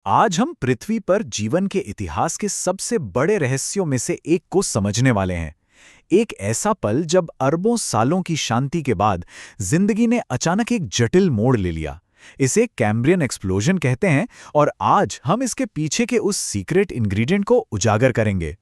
आज हम पृथ्वी पर जीवन के इतिहास के सबसे बड़े रहस्यों में से एक को समझने वाले हैं। एक ऐसा पल जब अरबों सालों की शांति के बाद जिंदगी ने अचानक एक जटिल मोड़ ले लिया। इसे कैम्ब्रियन एक्सप्लोजन कहते हैं और आज हम इसके पीछे के उस सीक्रेट इंग्रेडिएंट को उजागर करेंगे।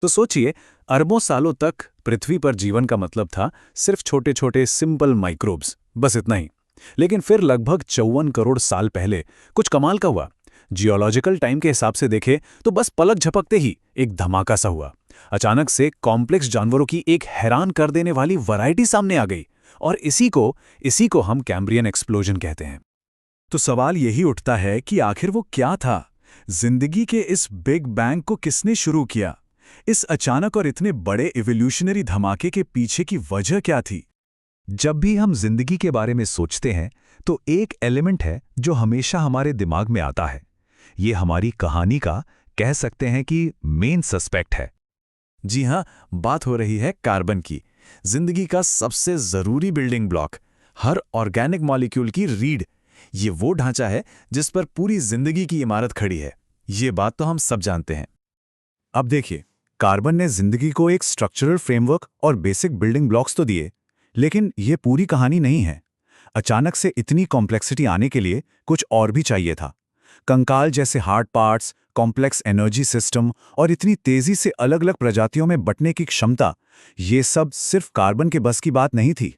तो सोचिए, अरबों सालों तक पृथ्वी पर जीवन का मतलब था सिर्फ छोटे छोटे सिंपल माइक्रोब्स, बस इतना ही। लेकिन फिर लगभग 54 करोड़ साल पहले कुछ कमाल का हुआ। जियोलॉजिकल टाइम के हिसाब से देखें तो बस पलक झपकते ही एक धमाका सा हुआ। अचानक से कॉम्प्लेक्स जानवरों की एक हैरान कर देने वाली वैरायटी सामने आ गई, और इसी को हम कैम्ब्रियन एक्सप्लोजन कहते हैं। तो सवाल यही उठता है कि आखिर वो क्या था? जिंदगी के इस बिग बैंग को किसने शुरू किया? इस अचानक और इतने बड़े इवोल्यूशनरी धमाके के पीछे की वजह क्या थी? जब भी हम जिंदगी के बारे में सोचते हैं तो एक एलिमेंट है जो हमेशा हमारे दिमाग में आता है। ये हमारी कहानी का, कह सकते हैं कि, मेन सस्पेक्ट है। जी हाँ, बात हो रही है कार्बन की, जिंदगी का सबसे जरूरी बिल्डिंग ब्लॉक, हर ऑर्गेनिक मॉलिक्यूल की रीढ़। ये वो ढांचा है जिस पर पूरी जिंदगी की इमारत खड़ी है। ये बात तो हम सब जानते हैं। अब देखिए, कार्बन ने जिंदगी को एक स्ट्रक्चरल फ्रेमवर्क और बेसिक बिल्डिंग ब्लॉक्स तो दिए, लेकिन ये पूरी कहानी नहीं है। अचानक से इतनी कॉम्प्लेक्सिटी आने के लिए कुछ और भी चाहिए था। कंकाल जैसे hard parts, complex energy system और इतनी तेजी से अलग अलग प्रजातियों में बंटने की क्षमता, ये सब सिर्फ कार्बन के बस की बात नहीं थी।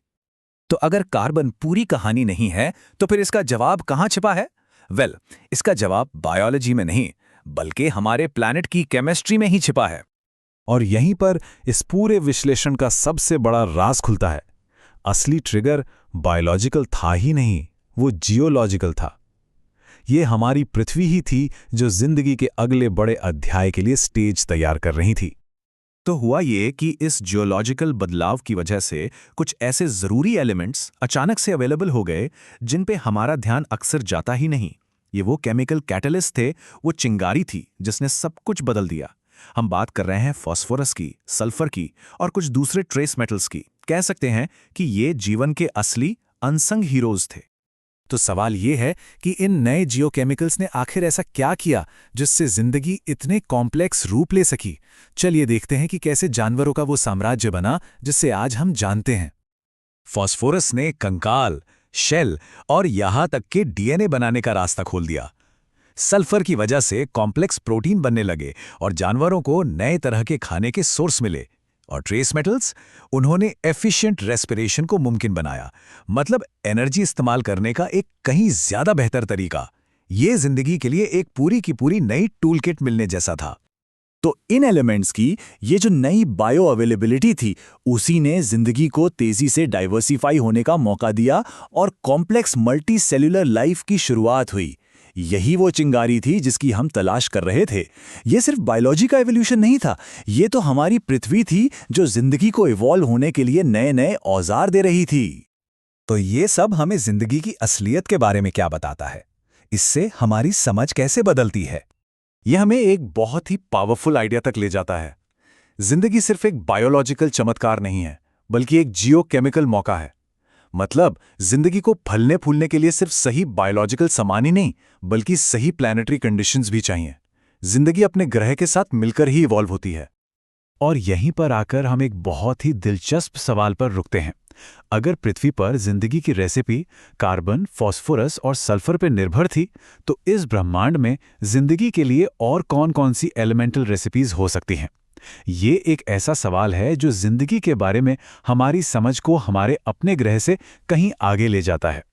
तो अगर कार्बन पूरी कहानी नहीं है, तो फिर इसका जवाब कहाँ छिपा है? इसका जवाब बायोलॉजी में नहीं, बल्कि हमारे प्लैनेट की केमिस्ट्री में ही छिपा है। और यहीं पर इस पूरे विश्लेषण का सबसे बड़ा राज खुलता है। असली ट्रिगर बायोलॉजिकल था ही नहीं, वो जियोलॉजिकल था। ये हमारी पृथ्वी ही थी जो जिंदगी के अगले बड़े अध्याय के लिए स्टेज तैयार कर रही थी। तो हुआ ये कि इस जियोलॉजिकल बदलाव की वजह से कुछ ऐसे जरूरी एलिमेंट्स अचानक से अवेलेबल हो गए जिन पे हमारा ध्यान अक्सर जाता ही नहीं। ये वो केमिकल कैटलिस्ट थे, वो चिंगारी थी जिसने सब कुछ बदल दिया। हम बात कर रहे हैं फास्फोरस की, सल्फर की और कुछ दूसरे ट्रेस मेटल्स की। कह सकते हैं कि ये जीवन के असली अनसंग हीरोज थे। तो सवाल ये है कि इन नए जियोकेमिकल्स ने आखिर ऐसा क्या किया जिससे जिंदगी इतने कॉम्प्लेक्स रूप ले सकी। चलिए देखते हैं कि कैसे जानवरों का वो साम्राज्य बना जिससे आज हम जानते हैं। फास्फोरस ने कंकाल, शेल और यहां तक के डीएनए बनाने का रास्ता खोल दिया। सल्फर की वजह से कॉम्प्लेक्स प्रोटीन बनने लगे और जानवरों को नए तरह के खाने के सोर्स मिले। और ट्रेस मेटल्स, उन्होंने एफिशिएंट रेस्पिरेशन को मुमकिन बनाया, मतलब एनर्जी इस्तेमाल करने का एक कहीं ज्यादा बेहतर तरीका। ये जिंदगी के लिए एक पूरी की पूरी नई टूल किट मिलने जैसा था। तो इन एलिमेंट्स की ये जो नई बायो अवेलेबिलिटी थी, उसी ने जिंदगी को तेजी से डाइवर्सिफाई होने का मौका दिया और कॉम्प्लेक्स मल्टी सेल्यूलर लाइफ की शुरुआत हुई। यही वो चिंगारी थी जिसकी हम तलाश कर रहे थे। ये सिर्फ बायोलॉजी का एवोल्यूशन नहीं था, ये तो हमारी पृथ्वी थी जो जिंदगी को इवॉल्व होने के लिए नए नए औजार दे रही थी। तो ये सब हमें जिंदगी की असलियत के बारे में क्या बताता है? इससे हमारी समझ कैसे बदलती है? यह हमें एक बहुत ही पावरफुल आइडिया तक ले जाता है। जिंदगी सिर्फ एक बायोलॉजिकल चमत्कार नहीं है, बल्कि एक जियोकेमिकल मौका है। मतलब जिंदगी को फलने फूलने के लिए सिर्फ सही बायोलॉजिकल सामान ही नहीं, बल्कि सही प्लैनेटरी कंडीशंस भी चाहिए। जिंदगी अपने ग्रह के साथ मिलकर ही इवॉल्व होती है। और यहीं पर आकर हम एक बहुत ही दिलचस्प सवाल पर रुकते हैं। अगर पृथ्वी पर जिंदगी की रेसिपी कार्बन, फास्फोरस और सल्फर पर निर्भर थी, तो इस ब्रह्मांड में जिंदगी के लिए और कौन-कौन सी एलिमेंटल रेसिपीज हो सकती हैं? ये एक ऐसा सवाल है जो जिंदगी के बारे में हमारी समझ को हमारे अपने ग्रह से कहीं आगे ले जाता है।